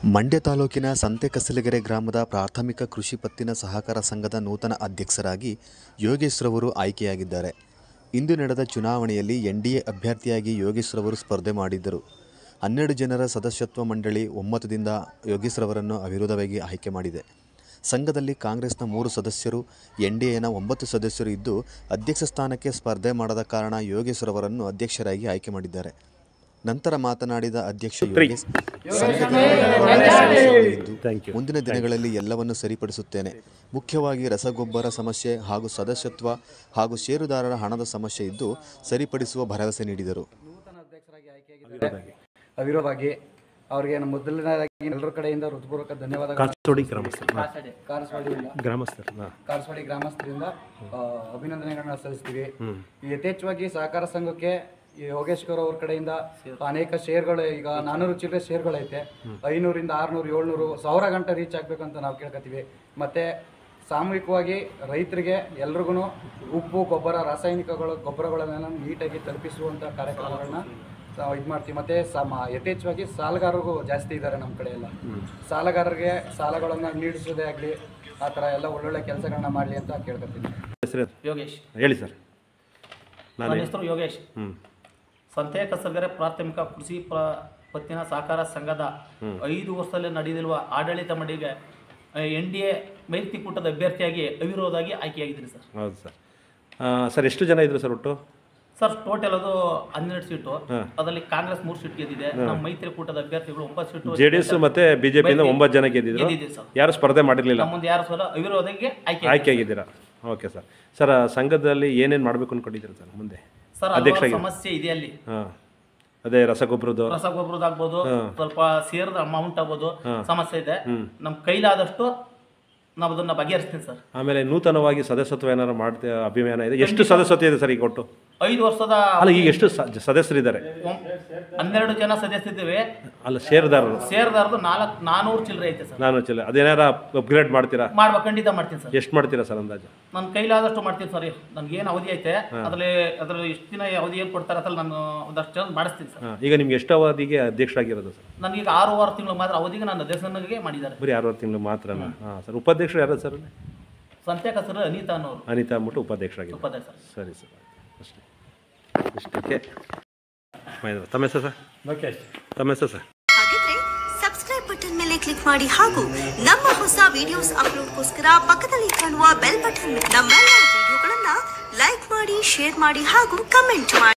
ಮಂಡ್ಯ ತಾಲೂಕಿನ ಸಂತೆಕಸಲಗೆರೆ ಗ್ರಾಮದ ಪ್ರಾಥಮಿಕ ಕೃಷಿ ಪತ್ತಿನ ಸಹಕಾರ ಸಂಘದ ನೂತನ ಅಧ್ಯಕ್ಷರಾಗಿ ಯೋಗೇಶ್ರವರು ಆಯ್ಕೆಯಾಗಿದ್ದಾರೆ. ಇಂದು ನಡೆದ ಚುನಾವಣೆಯಲ್ಲಿ ಎನ್ಡಿಎ ಅಭ್ಯರ್ಥಿಯಾಗಿ ಯೋಗೇಶ್ರವರು ಸ್ಪರ್ಧೆ ಮಾಡಿದ್ದರು. 12 ಜನರ ಸದಸ್ಯತ್ವ ಮಂಡಳಿ ಒಮ್ಮತದಿಂದ ಯೋಗೇಶ್ರವರನ್ನು ಅವಿರೋಧವಾಗಿ ಆಯ್ಕೆ ಮಾಡಿದೆ. ಸಂಘದಲ್ಲಿ ಕಾಂಗ್ರೆಸ್ನ 3 ಸದಸ್ಯರು, ಎನ್ಡಿಎನ 9 ಸದಸ್ಯರು ಇದ್ದು, ಅಧ್ಯಕ್ಷ ಸ್ಥಾನಕ್ಕೆ ಸ್ಪರ್ಧೆ ಮಾಡದ ಕಾರಣ ಯೋಗೇಶ್ರವರನ್ನು ಅಧ್ಯಕ್ಷರಾಗಿ ಆಯ್ಕೆ ಮಾಡಿದ್ದಾರೆ. ನಂತರ ಮಾತನಾಡಿದ ಅಧ್ಯಕ್ಷ ಯೋಗೇಶ್, ಮುಂದಿನ ದಿನಗಳಲ್ಲಿ ಎಲ್ಲವನ್ನು ಸರಿಪಡಿಸುತ್ತೇನೆ. ಮುಖ್ಯವಾಗಿ ರಸಗೊಬ್ಬರ ಸಮಸ್ಯೆ ಹಾಗೂ ಸದಸ್ಯತ್ವ ಹಾಗೂ ಷೇರುದಾರರ ಹಣದ ಸಮಸ್ಯೆ ಇದ್ದು ಸರಿಪಡಿಸುವ ಭರವಸೆ ನೀಡಿದರು. ನೂತನ ಅಧ್ಯಕ್ಷರಾಗಿ ಆಯ್ಕೆಯಾಗಿದ್ದಾರೆ ಅವಿರೋಧವಾಗಿ ಅವರಿಗೆ ನಮ್ಮ ಮೊದಲನೇದಾಗಿ ಎಲ್ಲರ ಕಡೆಯಿಂದ ಹೃತ್ಪೂರ್ವಕ ಧನ್ಯವಾದಗಳು. ಕಾರಸವಾಡಿ ಗ್ರಾಮಸ್ಥರಿಂದ ಅಭಿನಂದನೆಗಳನ್ನ ಸಲ್ಲಿಸ್ತೀವಿ. ಯಥೇಚ್ಛವಾಗಿ ಸಹಕಾರ ಸಂಘಕ್ಕೆ ಯೋಗೇಶ್ ಅವ್ರ ಕಡೆಯಿಂದ ಅನೇಕ ಶೇರ್ಗಳು, ಈಗ 400 ಚಿಲ್ಲರೆ ಶೇರ್ಗಳೈತೆ. 500ರಿಂದ 600, 700, 1000 ಗಂಟೆ ರೀಚ್ ಆಗಬೇಕಂತ ನಾವು ಕೇಳ್ಕೊತೀವಿ. ಮತ್ತು ಸಾಮೂಹಿಕವಾಗಿ ರೈತರಿಗೆ ಎಲ್ರಿಗೂ ಉಪ್ಪು, ಗೊಬ್ಬರ, ಗೊಬ್ಬರಗಳನ್ನೆಲ್ಲ ನೀಟಾಗಿ ತಲುಪಿಸುವಂಥ ಕಾರ್ಯಕ್ರಮಗಳನ್ನ ಇದು ಮಾಡ್ತೀವಿ. ಮತ್ತು ಯಥೇಚ್ಛವಾಗಿ ಸಾಲಗಾರರಿಗೂ ಜಾಸ್ತಿ ಇದ್ದಾರೆ ನಮ್ಮ ಕಡೆ ಎಲ್ಲ. ಸಾಲಗಾರರಿಗೆ ಸಾಲಗಳನ್ನು ನೀಡಿಸೋದೇ ಆಗಲಿ, ಆ ಥರ ಎಲ್ಲ ಒಳ್ಳೊಳ್ಳೆ ಕೆಲಸಗಳನ್ನ ಮಾಡಲಿ ಅಂತ ಕೇಳ್ಕೊತೀನಿ. ಯೋಗೇಶ್ ಹೇಳಿ ಸರ್. ನನ್ನ ಹೆಸರು ಯೋಗೇಶ್. ಸಂತೆಕಸಲಗೆರೆ ಪ್ರಾಥಮಿಕ ಕೃಷಿ ಪತ್ತಿನ ಸಹಕಾರ ಸಂಘದ 5 ವರ್ಷದಲ್ಲಿ ನಡೆದಿರುವ ಆಡಳಿತ ಮಂಡಳಿಗೆ ಎನ್ಡಿಎ ಮೈತ್ರಿಕೂಟದ ಅಭ್ಯರ್ಥಿಯಾಗಿ ಅವಿರೋಧವಾಗಿ ಆಯ್ಕೆಯಾಗಿದ್ದೀನಿ ಸರ್. ಹೌದು ಸರ್. ಸರ್ ಎಷ್ಟು ಜನ ಇದ್ರು ಸರ್ ಒಟ್ಟು? ಸರ್ ಟೋಟಲ್ ಅದು 12 ಸೀಟು. ಅದರಲ್ಲಿ ಕಾಂಗ್ರೆಸ್ 3 ಸೀಟ್ ಗೆದ್ದಿದೆ. ನಮ್ಮ ಮೈತ್ರಿಕೂಟದ ಅಭ್ಯರ್ಥಿಗಳು 9 ಸೀಟು, ಜೆಡಿಎಸ್ ಮತ್ತೆ ಬಿಜೆಪಿಯಿಂದ 9 ಜನ ಗೆದ್ದಿದ್ರು. ಯಾರು ಸ್ಪರ್ಧೆ ಮಾಡಿರಲಿಲ್ಲ. ಮುಂದೆ ಯಾರು ಸಲ ಅವಿರೋಧವಾಗಿ ಆಯ್ಕೆಯಾಗಿದ್ದೀರಾ? Okay sir. ಸರ್ ಸಂಘದಲ್ಲಿ ಏನೇನು ಮಾಡಬೇಕು ಅಂದ್ಕೊಂಡಿದ್ದೀರಾ ಸರ್ ಮುಂದೆ? ಸರ್ ಸಮಸ್ಯೆ ಇದೆ ಅಲ್ಲಿ. ಅದೇ ರಸಗೊಬ್ಬರದಾಗ್ಬೋದು, ಸ್ವಲ್ಪ ಸೇರಿದ ಅಮೌಂಟ್ ಆಗ್ಬೋದು, ಸಮಸ್ಯೆ ಇದೆ. ನಮ್ಮ ಕೈಲಾದಷ್ಟು ನಾವು ಅದನ್ನ ಬಗೆಹರಿಸ್ತೀನಿ ಸರ್. ಆಮೇಲೆ ನೂತನವಾಗಿ ಸದಸ್ಯತ್ವ ಏನಾರು ಮಾಡ್ತೀವಿ ಅಭಿಯಾನ ಇದೆ? ಎಷ್ಟು ಸದಸ್ಯತ್ವ ಇದೆ ಸರ್ ಈಗ ಒಟ್ಟು? 5 ವರ್ಷದ ಅಲ್ಲ, ಈಗ ಎಷ್ಟು ಸದಸ್ಯರಿದ್ದಾರೆ? 12 ಜನ ಸದಸ್ಯರಿದ್ದೇವೆ. ಅಲ್ಲ, ಷೇರುದಾರರು 400 ಚಿಲ್ಲರೆ ಐತೆ ಸರ್. 400 ಚಿಲ್ಲರೆ. ಅದೇನಾರ ಅಪ್ಗ್ರೇಡ್ ಮಾಡ್ತೀರಾ? ಖಂಡಿತ ಮಾಡ್ತೀನಿ ಸರ್. ಎಷ್ಟು ಮಾಡ್ತೀರಾ ಸರ್ ಅಂದಾಜು? ನನ್ನ ಕೈಲಾದಷ್ಟು ಮಾಡ್ತೀನಿ ಸರ್. ನನ್ಗೆ ಏನು ಅವಧಿ ಐತೆ ಅದ್ರಲ್ಲಿ ಎಷ್ಟು ದಿನ ಅವಧಿ ಏನು ಕೊಡ್ತಾರೆ ಅದ್ರಲ್ಲಿ ನಾನು ಒಂದಷ್ಟು ಮಾಡಿಸ್ತೀನಿ ಸರ್. ಈಗ ನಿಮ್ಗೆ ಎಷ್ಟು ಅವಧಿಗೆ ಅಧ್ಯಕ್ಷರಾಗಿರೋದು ಸರ್? ನನಗೀಗ 6 ತಿಂಗಳು ಮಾತ್ರ ಅವಧಿಗೆ ನಾನು ಅಧ್ಯಕ್ಷನಿಗೆ ಮಾಡಿದ್ದಾರೆ. ಬರೀ 6 ತಿಂಗಳು ಮಾತ್ರನಾ? ಹಾಂ ಸರ್. ಉಪಾಧ್ಯಕ್ಷರು ಯಾರು ಸರ್? ಸಂತೆಕಸರು ಅನಿತಾ ಅನ್ನೋರು. ಅನಿತಾ ಅಂದ್ಬಿಟ್ಟು ಉಪಾಧ್ಯಕ್ಷರಾಗಿದ್ದಾರೆ. ಸರಿ ಸರ್, ಅಷ್ಟೇ. ಇಷ್ಟಕ್ಕೆ ತಮ್ಮ ಹೆಸರು ಸರ್? ತಮ್ಮ ಹೆಸರು ಸರ್? ಹಾಗಿದ್ರೆ ಸಬ್ಸ್ಕ್ರೈಬ್ ಬಟನ್ ಮೇಲೆ ಕ್ಲಿಕ್ ಮಾಡಿ ಹಾಗೂ ನಮ್ಮ ಹೊಸ ವಿಡಿಯೋಸ್ ಅಪ್ಲೋಡ್ಗೋಸ್ಕರ ಪಕ್ಕದಲ್ಲಿ ಕಾಣುವ ಬೆಲ್ ಬಟನ್ ನಮ್ಮೆಲ್ಲ ವಿಡಿಯೋಗಳನ್ನ ಲೈಕ್ ಮಾಡಿ, ಶೇರ್ ಮಾಡಿ ಹಾಗೂ ಕಮೆಂಟ್ ಮಾಡಿ.